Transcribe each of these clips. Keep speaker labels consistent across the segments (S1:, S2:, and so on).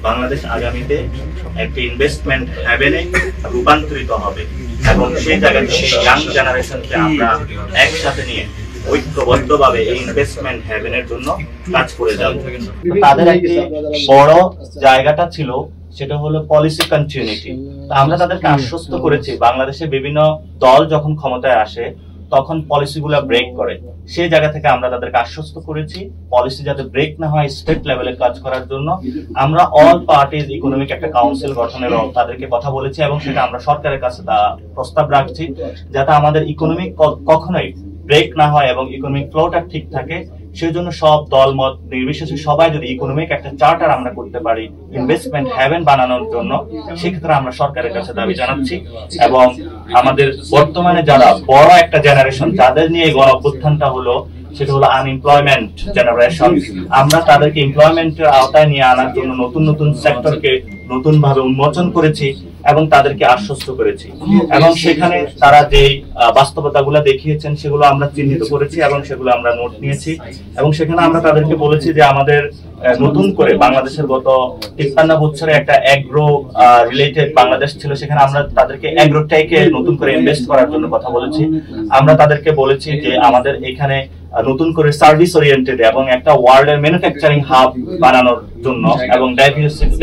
S1: বাংলাদেশ আগামীতে একটি ইনভেস্টমেন্ট হ্যাভেনে রূপান্তরিত হবে এবং সেই জায়গা থেকে ইয়াং জেনারেশনকে আমরা একসাথে নিয়ে ঐক্যবদ্ধভাবে এই ইনভেস্টমেন্ট হ্যাভেনের জন্য কাজ করে যাব। তাদের একটি বড় জায়গাটা ছিল, সেটা হলো পলিসি কন্টিনিউটি। আমরা তাদেরকে আশ্বস্ত করেছি বাংলাদেশে বিভিন্ন দল যখন ক্ষমতায় আসে তখন পলিসিগুলো ব্রেক করে, সেই জায়গা থেকে আমরা তাদেরকে আশ্বস্ত করেছি পলিসি যাতে ব্রেক না হয় স্টেট লেভেলে কাজ করার জন্য আমরা অল পার্টিজ ইকোনমিক একটা কাউন্সিল গঠনের তাদেরকে কথা বলেছি এবং সেটা আমরা সরকারের কাছে প্রস্তাব রাখছি যাতে আমাদের ইকোনমিক কখনোই ব্রেক না হয় এবং ইকোনমিক ফ্লোটা ঠিক থাকে। সেই জন্য সব দল মত নির্বিশেষে সবাই যদি ইকোনমিক একটা চার্টার আমরা করতে পারি ইনভেস্টমেন্ট হ্যাভেন বানানোর জন্য, সেক্ষেত্রে আমরা সরকারের কাছে দাবি জানাচ্ছি। এবং আমাদের বর্তমানে যারা বড় একটা জেনারেশন যাদের নিয়ে গণ অভ্যুত্থানটা হলো, সেটা হলো আনএমপ্লয়মেন্ট জেনারেশন, আমরা তাদেরকে এমপ্লয়মেন্টের আওতায় নিয়ে আনার জন্য নতুন নতুন সেক্টরকে নতুন ভাবে উন্মোচন করেছি এবং তাদেরকে আশ্বস্ত করেছি এবং সেখানে তারা যে বাস্তবতাগুলো দেখিয়েছেন সেগুলো আমরা চিহ্নিত করেছি এবং সেগুলো আমরা নোট নিয়েছি এবং সেখানে আমরা তাদেরকে বলেছি যে আমাদের নতুন করে বাংলাদেশের গত 53 বছরে একটা এগ্রো রিলেটেড বাংলাদেশ ছিল, সেখানে আমরা তাদেরকে এগ্রোটেকে নতুন করে ইনভেস্ট করার জন্য কথা বলেছি। আমরা তাদেরকে বলেছি যে আমাদের এখানে নতুন করে সার্ভিস ওরিয়েন্টেড এবং একটা ওয়ার্ল্ডের ম্যানুফ্যাকচারিং হাব বানানোর জন্য এবং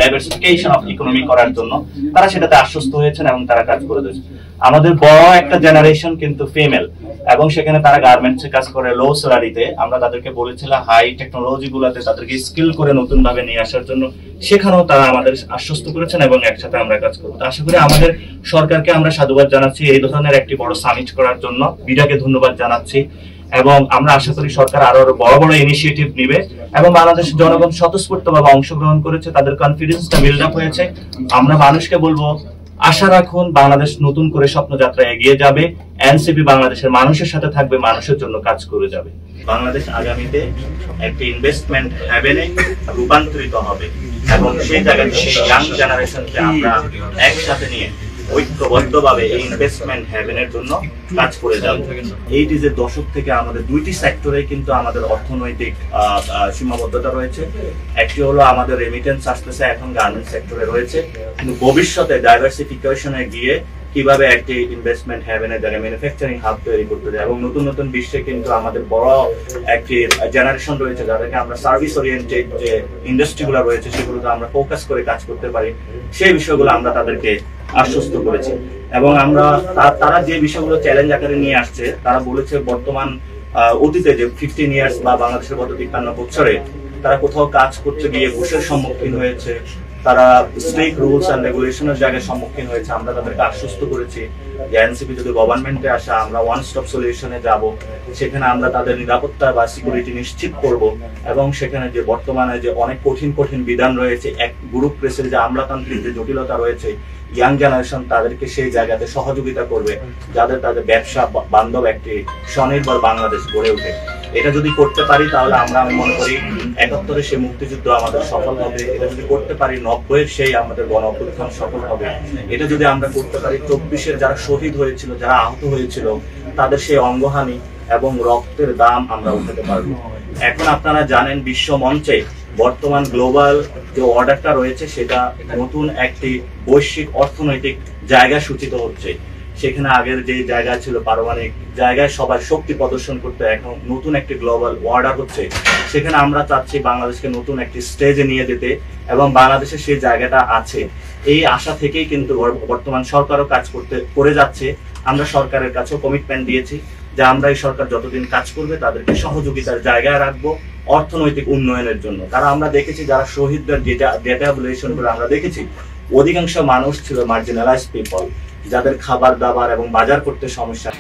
S1: ডাইভার্সিফিকেশন অফ ইকোনমি করার জন্য তারা সেটাতে আশ্বস্ত হয়েছেন এবং তারা কাজ করে দিয়েছে। আমাদের বড় একটা জেনারেশন কিন্তু ফিমেল এবং সেখানে তারা গার্মেন্টসে কাজ করে লো স্যালারিতে। আমরা তাদেরকে বলেছিলাম হাই টেকনোলজি গুলাতে তাদেরকে স্কিল করে নতুন ভাবে নিয়ে আসার জন্য, সেখানেও তারা আমাদের আশ্বস্ত করেছেন এবং একসাথে আমরা কাজ করবো। আশা করি আমাদের সরকারকে আমরা সাধুবাদ জানাচ্ছি এই ধরনের একটি বড় সামিট করার জন্য, বিডাকে ধন্যবাদ জানাচ্ছি এবং আমরা আশা করি সরকার আরো বড় বড় ইনিশিয়েটিভ নিবে এবং বাংলাদেশের জনগণ স্বতঃস্ফূর্তভাবে অংশগ্রহণ করেছে, তাদের কনফিডেন্সটা বিল্ড আপ হয়েছে। আমরা মানুষকে বলবো আশা রাখুন বাংলাদেশ নতুন করে স্বপ্নযাত্রা এগিয়ে যাবে, এনসিপি বাংলাদেশের মানুষের সাথে থাকবে, মানুষের জন্য কাজ করে যাবে। বাংলাদেশ আগামীতে একটি ইনভেস্টমেন্ট হ্যাভেনে রূপান্তরিত হবে এবং সেই জায়গা থেকে ইয়াং জেনারেশনকে আমরা একসাথে নিয়ে ঐক্যবদ্ধভাবে এই ইনভেস্টমেন্ট হ্যাভেনের জন্য কাজ করে যাব। এই যে দশক থেকে আমাদের দুইটি সেক্টরে কিন্তু আমাদের অর্থনৈতিক সীমাবদ্ধতা রয়েছে, একটি হলো আমাদের রেমিটেন্স আসতেছে এখন গার্মেন্টস সেক্টরে রয়েছে, কিন্তু ভবিষ্যতে ডাইভার্সিফিকেশনে গিয়ে কিভাবে একটি ইনভেস্টমেন্ট হ্যাভেনের জায়গায় ম্যানুফ্যাকচারিং হাব তৈরি করতে যায় এবং নতুন নতুন বিশ্বে কিন্তু আমাদের বড় একটি জেনারেশন রয়েছে যাদেরকে আমরা সার্ভিস ওরিয়েন্টেড যে ইন্ডাস্ট্রিগুলো রয়েছে সেগুলোতে আমরা ফোকাস করে কাজ করতে পারি, সেই বিষয়গুলো আমরা তাদেরকে আশ্বস্ত করেছি। এবং আমরা তারা যে বিষয়গুলো চ্যালেঞ্জ আকারে নিয়ে আসছে, তারা বলেছে বর্তমান অতীতে যে 15 ইয়ার্স বা বাংলাদেশের গত 53 বছরে তারা কোথাও কাজ করতে গিয়ে ঘুষের সম্মুখীন হয়েছে, তারা স্ট্রিক্ট রুলস এন্ড রেগুলেশনের জায়গায় সম্মুখীন হয়েছে। আমরা তাদেরকে আশ্বস্ত করেছি যে এনসিপি যদি গভর্নমেন্টে আসা আমরা ওয়ান স্টপ সলিউশনে যাব, সেখানে আমরা তাদের নিরাপত্তা বা সিকিউরিটি নিশ্চিত করব এবং সেখানে যে বর্তমানে যে অনেক কঠিন কঠিন বিধান রয়েছে, এক গ্রুপ প্রেসের যে আমলাতান্ত্রিক যে জটিলতা রয়েছে, ইয়াং জেনারেশন তাদেরকে সেই জায়গাতে সহযোগিতা করবে যাদের তাদের ব্যবসা বান্ধব একটি স্বনির্ভর বাংলাদেশ গড়ে ওঠে। এটা যদি করতে পারি তাহলে আমি মনে করি 71-এর সেই মুক্তিযুদ্ধ আমাদের সফল হবে, এটা যদি করতে পারি 90-এর সেই আমাদের গণ অভ্যুত্থান সফল হবে, এটা যদি আমরা করতে পারি 24-এর যারা শহীদ হয়েছিল, যারা আহত হয়েছিল তাদের সেই অঙ্গহানি এবং রক্তের দাম আমরা উঠাতে পারবো। এখন আপনারা জানেন বিশ্ব মঞ্চে বর্তমান গ্লোবাল যে অর্ডারটা রয়েছে সেটা নতুন একটি বৈশ্বিক অর্থনৈতিক জায়গা সূচিত হচ্ছে। সেখানে আগের যে জায়গা ছিল পারমাণবিক জায়গায় সবার শক্তি প্রদর্শন করতে, এখন নতুন একটি গ্লোবাল অর্ডার হচ্ছে, সেখানে আমরা চাচ্ছি বাংলাদেশকে নতুন একটি স্টেজে নিয়ে যেতে এবং বাংলাদেশের সেই জায়গাটা আছে। এই আশা থেকেই কিন্তু বর্তমান সরকারও কাজ করে যাচ্ছে। আমরা সরকারের কাছেও কমিটমেন্ট দিয়েছি যে আমরা এই সরকার যতদিন কাজ করবে তাদেরকে সহযোগিতার জায়গায় রাখবো অর্থনৈতিক উন্নয়নের জন্য। কারণ আমরা দেখেছি যারা শহীদদের ডেটা গুলো আমরা দেখেছি অধিকাংশ মানুষ ছিল মার্জিনালাইজড পিপল, যাদের খাবার দাবার এবং বাজার করতে সমস্যা।